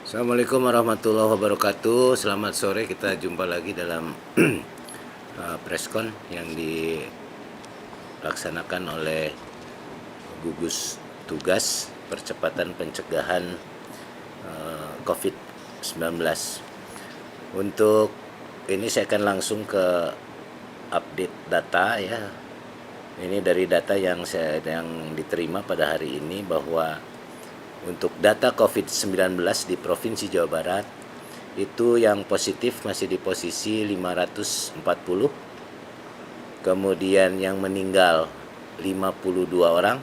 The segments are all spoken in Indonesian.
Assalamualaikum warahmatullahi wabarakatuh. Selamat sore, kita jumpa lagi dalam preskon yang dilaksanakan oleh gugus tugas percepatan pencegahan COVID-19. Untuk ini saya akan langsung ke update data ya. Ini dari data yang diterima pada hari ini, bahwa untuk data COVID-19 di Provinsi Jawa Barat itu yang positif masih di posisi 540, kemudian yang meninggal 52 orang,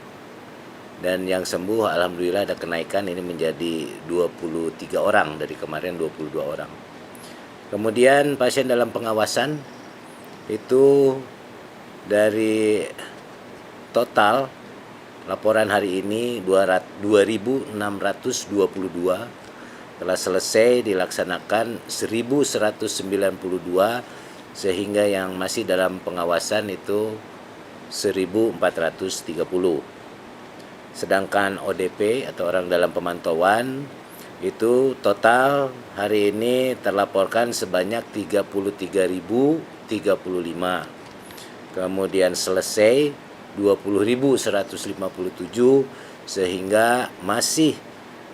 dan yang sembuh alhamdulillah ada kenaikan, ini menjadi 23 orang dari kemarin 22 orang. Kemudian pasien dalam pengawasan itu dari total laporan hari ini 2.622, telah selesai dilaksanakan 1.192, sehingga yang masih dalam pengawasan itu 1.430. Sedangkan ODP atau orang dalam pemantauan itu total hari ini terlaporkan sebanyak 33.035. Kemudian selesai 20.157, sehingga masih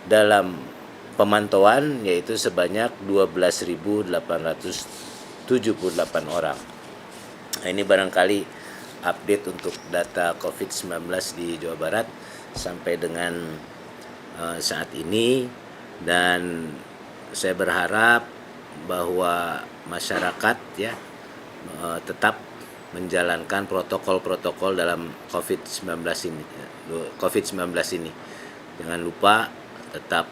dalam pemantauan yaitu sebanyak 12.878 orang. Nah, ini barangkali update untuk data COVID-19 di Jawa Barat sampai dengan saat ini, dan saya berharap bahwa masyarakat ya tetap menjalankan protokol-protokol dalam COVID-19 ini. Jangan lupa tetap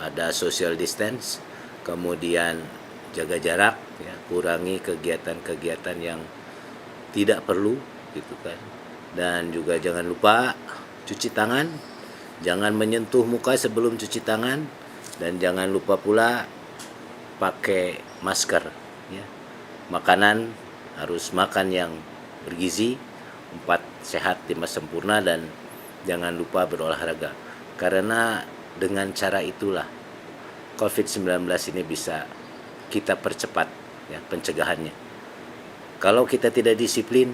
ada social distance, kemudian jaga jarak ya, kurangi kegiatan-kegiatan yang tidak perlu gitu kan. Dan juga jangan lupa cuci tangan, jangan menyentuh muka sebelum cuci tangan, dan jangan lupa pula pakai masker ya. Makanan harus makan yang bergizi, 4 sehat 5 sempurna, dan jangan lupa berolahraga. Karena dengan cara itulah COVID-19 ini bisa kita percepat ya pencegahannya. Kalau kita tidak disiplin,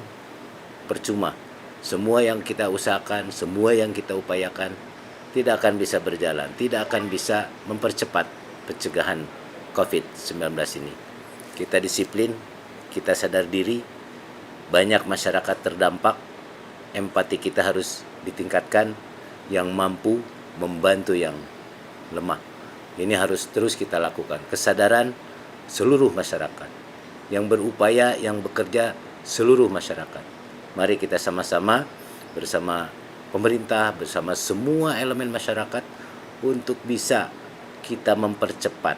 percuma. Semua yang kita usahakan, semua yang kita upayakan tidak akan bisa berjalan, tidak akan bisa mempercepat pencegahan COVID-19 ini. Kita disiplin, kita sadar diri, banyak masyarakat terdampak, empati kita harus ditingkatkan, yang mampu membantu yang lemah. Ini harus terus kita lakukan. Kesadaran seluruh masyarakat, yang berupaya, yang bekerja seluruh masyarakat. Mari kita sama-sama bersama pemerintah, bersama semua elemen masyarakat untuk bisa kita mempercepat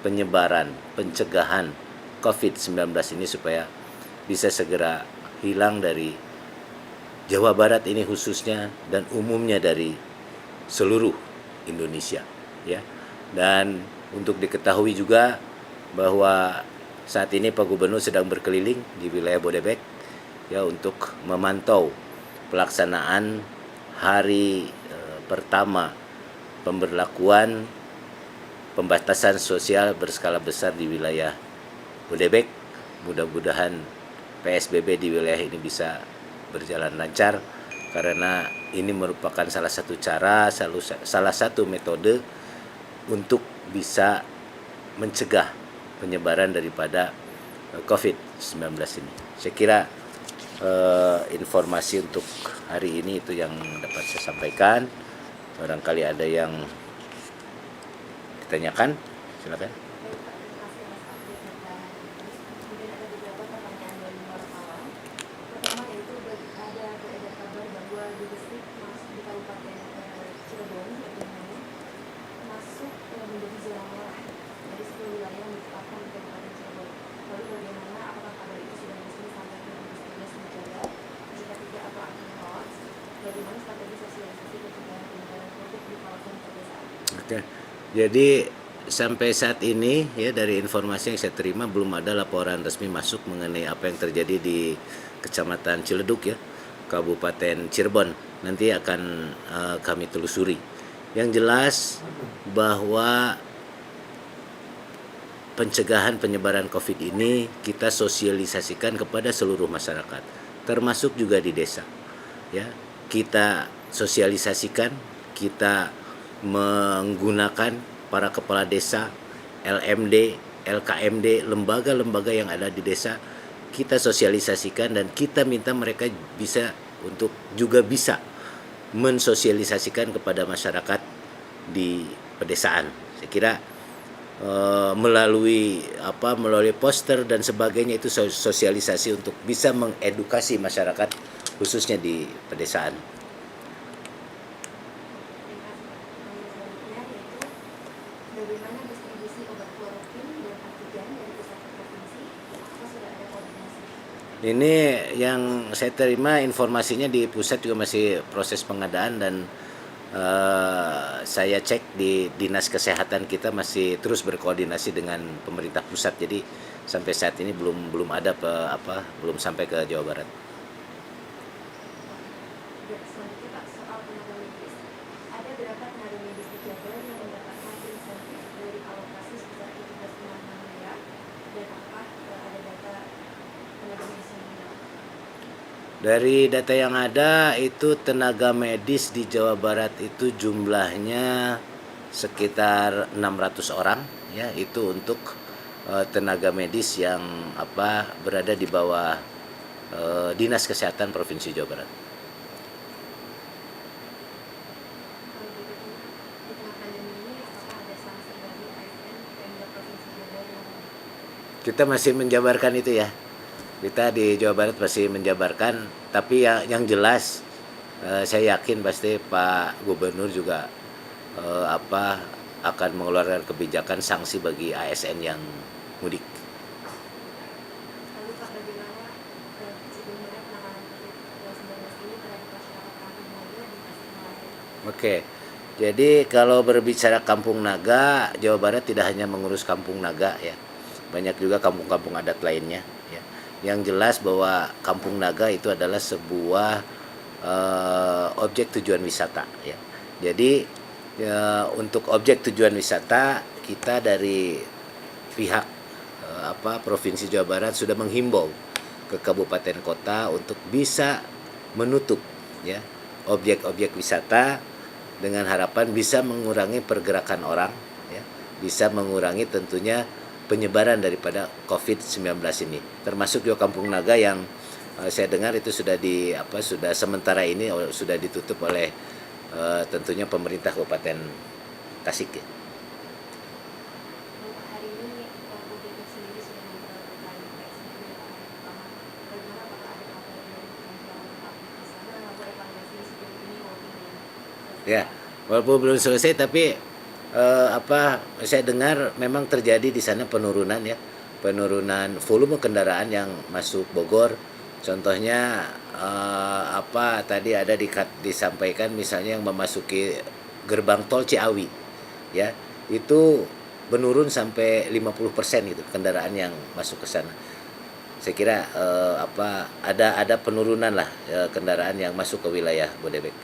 penyebaran, pencegahan COVID-19 ini supaya bisa segera hilang dari Jawa Barat ini khususnya, dan umumnya dari seluruh Indonesia ya. Dan untuk diketahui juga bahwa saat ini Pak Gubernur sedang berkeliling di wilayah Bodebek ya untuk memantau pelaksanaan hari pertama pemberlakuan pembatasan sosial berskala besar di wilayah Bodebek. Mudah-mudahan PSBB di wilayah ini bisa berjalan lancar, karena ini merupakan salah satu cara, salah satu metode untuk bisa mencegah penyebaran daripada COVID-19 ini. Saya kira informasi untuk hari ini itu yang dapat saya sampaikan. Barangkali ada yang ditanyakan, silakan. Oke. Jadi sampai saat ini ya, dari informasi yang saya terima belum ada laporan resmi masuk mengenai apa yang terjadi di Kecamatan Ciledug ya, Kabupaten Cirebon. Nanti akan kami telusuri. Yang jelas bahwa pencegahan penyebaran COVID ini kita sosialisasikan kepada seluruh masyarakat, termasuk juga di desa. Ya, kita sosialisasikan, kita menggunakan para kepala desa, LMD, LKMD, lembaga-lembaga yang ada di desa, kita sosialisasikan dan kita minta mereka juga bisa mensosialisasikan kepada masyarakat di pedesaan. Saya kira melalui poster dan sebagainya itu sosialisasi untuk bisa mengedukasi masyarakat khususnya di pedesaan. Bagaimana distribusi obat kloroquine dan antigen dari pusat ke provinsi? Apakah sudah ada koordinasi? Ini yang saya terima informasinya di pusat juga masih proses pengadaan dan saya cek di Dinas Kesehatan kita masih terus berkoordinasi dengan pemerintah pusat. Jadi sampai saat ini belum ada belum sampai ke Jawa Barat. Selanjutnya Pak, soal tenaga medis, ada berapa tenaga medis di Jabar yang mendapatkan insentif dari alokasi sebesar 17,6 miliar dan apakah ada data tenaga medis yang hilang? Dari data yang ada itu tenaga medis di Jawa Barat itu jumlahnya sekitar 600 orang ya, itu untuk tenaga medis yang berada di bawah Dinas Kesehatan Provinsi Jawa Barat. Kalau begitu, di tengah pandemi ini apakah ada sanksi dari ASN Pemda Provinsi Jabar yang Kita masih menjabarkan itu ya. Kita di Jawa Barat masih menjabarkan, tapi yang jelas saya yakin pasti Pak Gubernur juga akan mengeluarkan kebijakan sanksi bagi ASN yang mudik. lalu Pak, bagaimana sebelumnya penanganan COVID-19 ini terhadap masyarakat kampung Naga di Tasikmalaya? Oke. Jadi kalau berbicara Kampung Naga, Jawa Barat tidak hanya mengurus Kampung Naga ya. Banyak juga kampung-kampung adat lainnya ya. Yang jelas bahwa Kampung Naga itu adalah sebuah objek tujuan wisata ya. Jadi untuk objek tujuan wisata kita dari pihak Provinsi Jawa Barat sudah menghimbau ke kabupaten kota untuk bisa menutup ya objek-objek wisata dengan harapan bisa mengurangi pergerakan orang ya, bisa mengurangi tentunya penyebaran daripada COVID-19 ini. Termasuk juga Kampung Naga yang saya dengar itu sudah sudah sementara ini sudah ditutup oleh tentunya pemerintah Kabupaten Tasik ya. Hari ini publik sendiri sudah memperlakukan PSBB pertama. Bagaimana apakah ada kabar dari Kementerian Publik di sana lalu evaluasi sejauh ini walaupun belum selesai? Ya, walaupun belum selesai tapi saya dengar memang terjadi di sana penurunan volume kendaraan yang masuk Bogor. Contohnya tadi ada disampaikan misalnya yang memasuki gerbang tol Ciawi ya, itu menurun sampai 50% gitu kendaraan yang masuk ke sana. Saya kira ada penurunan lah kendaraan yang masuk ke wilayah Bodebek.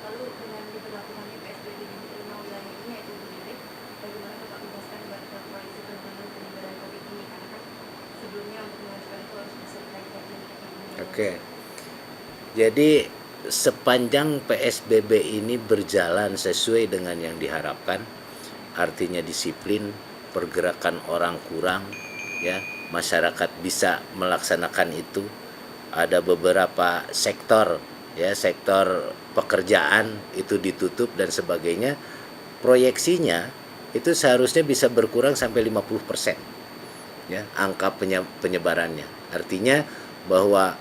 Lalu dengan diberlakukannya PSBB di 5 wilayah ini yaitu Bodebek, bagaimana Bapak menjelaskan warga koalisi penanganan penyebaran COVID ini? Karena kan sebelumnya untuk mengajukan itu harus disertai kajian epidemiologi. Oke. Jadi sepanjang PSBB ini berjalan sesuai dengan yang diharapkan, artinya disiplin, pergerakan orang kurang, ya, masyarakat bisa melaksanakan itu. Ada beberapa sektor, ya, sektor pekerjaan itu ditutup dan sebagainya. Proyeksinya itu seharusnya bisa berkurang sampai 50%, ya, angka penyebarannya. Artinya bahwa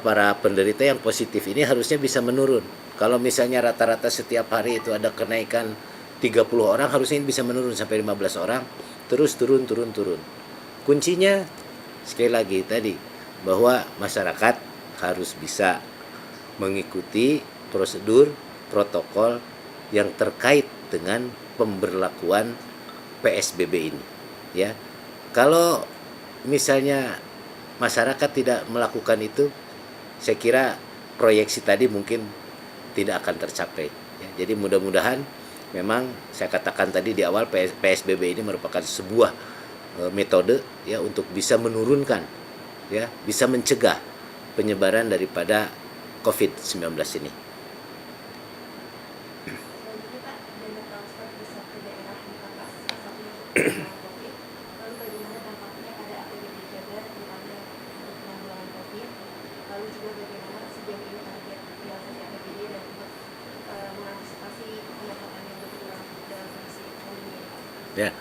para penderita yang positif ini harusnya bisa menurun. Kalau misalnya rata-rata setiap hari itu ada kenaikan 30 orang, harusnya bisa menurun sampai 15 orang, terus turun. Kuncinya sekali lagi tadi bahwa masyarakat harus bisa mengikuti prosedur protokol yang terkait dengan pemberlakuan PSBB ini, ya. Kalau misalnya masyarakat tidak melakukan itu, saya kira proyeksi tadi mungkin tidak akan tercapai. Ya. Jadi mudah-mudahan memang saya katakan tadi di awal PSBB ini merupakan sebuah metode ya untuk bisa menurunkan ya, bisa mencegah penyebaran daripada COVID-19 ini. Selanjutnya Pak, dana transfer pusat ke daerah Bapak salah satunya untuk penanggulangan COVID. Lalu bagaimana dampaknya pada APBD Jabar terutama untuk penanggulangan COVID? Lalu juga bagaimana sejauh ini target realisasi APBD dan untuk mengantisipasi pendapatan yang berkurang dalam kondisi pandemi ini, Pak?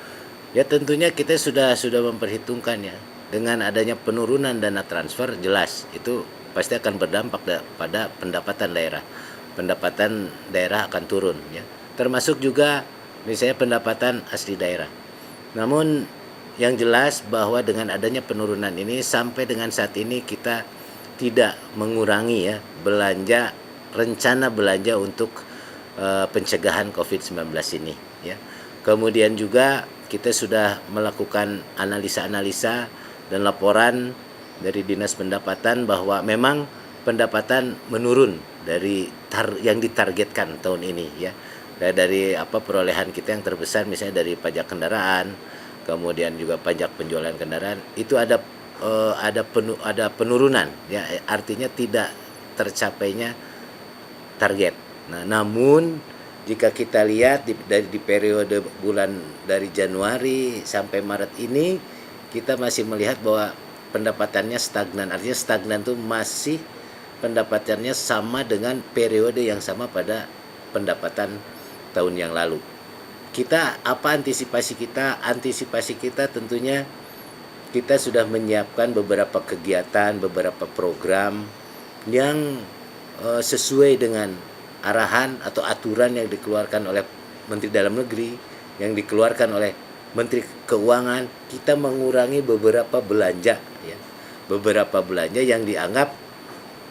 Ya tentunya kita sudah memperhitungkan ya, dengan adanya penurunan dana transfer jelas itu pasti akan berdampak pada pendapatan daerah. Pendapatan daerah akan turun ya. Termasuk juga misalnya pendapatan asli daerah. Namun yang jelas bahwa dengan adanya penurunan ini sampai dengan saat ini kita tidak mengurangi ya rencana belanja untuk pencegahan COVID-19 ini ya. Kemudian juga kita sudah melakukan analisa-analisa dan laporan dari Dinas Pendapatan bahwa memang pendapatan menurun dari yang ditargetkan tahun ini ya. Dari perolehan kita yang terbesar misalnya dari pajak kendaraan, kemudian juga pajak penjualan kendaraan itu ada penurunan ya, artinya tidak tercapainya target. Nah, namun jika kita lihat di periode bulan dari Januari sampai Maret ini kita masih melihat bahwa pendapatannya stagnan. Artinya stagnan itu masih pendapatannya sama dengan periode yang sama pada pendapatan tahun yang lalu. Antisipasi kita? Antisipasi kita tentunya kita sudah menyiapkan beberapa kegiatan, beberapa program yang sesuai dengan arahan atau aturan yang dikeluarkan oleh Menteri Dalam Negeri, yang dikeluarkan oleh Menteri Keuangan. Kita mengurangi beberapa belanja ya. Beberapa belanja yang dianggap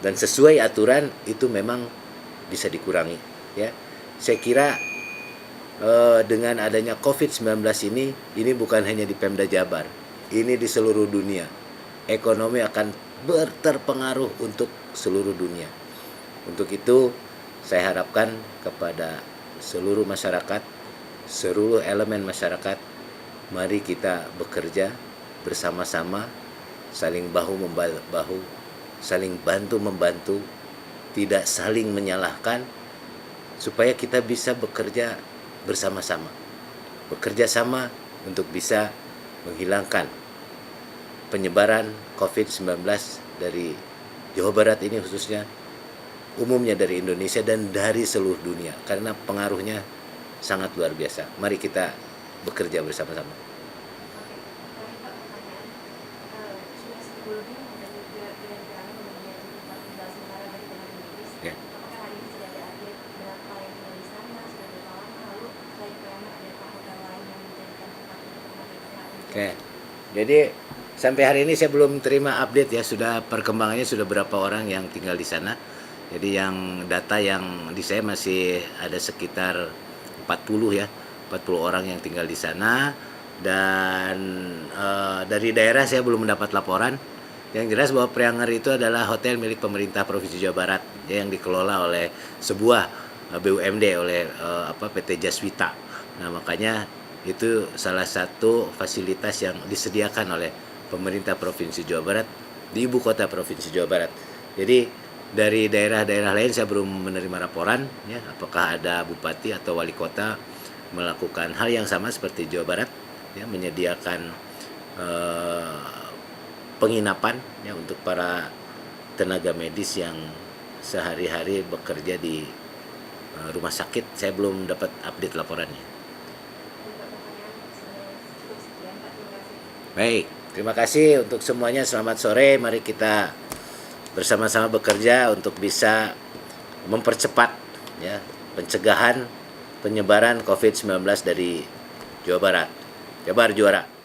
dan sesuai aturan itu memang bisa dikurangi ya. Saya kira dengan adanya COVID-19 ini bukan hanya di Pemda Jabar, ini di seluruh dunia. Ekonomi akan terpengaruh untuk seluruh dunia. Untuk itu saya harapkan kepada seluruh masyarakat, seluruh elemen masyarakat, mari kita bekerja bersama-sama, saling bahu-membahu, saling bantu-membantu, tidak saling menyalahkan, supaya kita bisa bekerja bersama-sama. Bekerja sama untuk bisa menghilangkan penyebaran COVID-19 dari Jawa Barat ini khususnya, umumnya dari Indonesia dan dari seluruh dunia, karena pengaruhnya sangat luar biasa. Mari kita bekerja bersama-sama. Oke, Pak, pertanyaan. Sudah sebelumnya ada juga kira-kira mengenai aktivitas sementara dari tenaga medis. Ya. Apakah hari ini sudah ada update berapa yang tinggal di sana, sudah berapa lama, lalu selain PMR ada hotel lain yang menjadikan tempat untuk tenaga kesehatan? Oke. Jadi sampai hari ini saya belum terima update ya, sudah perkembangannya sudah berapa orang yang tinggal di sana. Jadi yang data yang di saya masih ada sekitar 40 ya, 40 orang yang tinggal di sana. Dan dari daerah saya belum mendapat laporan. Yang jelas bahwa Prianger itu adalah hotel milik pemerintah Provinsi Jawa Barat ya, yang dikelola oleh sebuah BUMD, oleh PT Jaswita. Nah, makanya itu salah satu fasilitas yang disediakan oleh pemerintah Provinsi Jawa Barat di ibu kota Provinsi Jawa Barat. Jadi dari daerah-daerah lain saya belum menerima laporan ya, apakah ada bupati atau wali kota melakukan hal yang sama seperti Jawa Barat ya, menyediakan penginapan ya untuk para tenaga medis yang sehari-hari bekerja di rumah sakit. Saya belum dapat update laporannya. Untuk pertanyaan cukup sekian, Pak. Terima kasih. Baik, terima kasih untuk semuanya. Selamat sore. Mari kita bersama-sama bekerja untuk bisa mempercepat ya pencegahan penyebaran COVID-19 dari Jawa Barat. Jabar juara.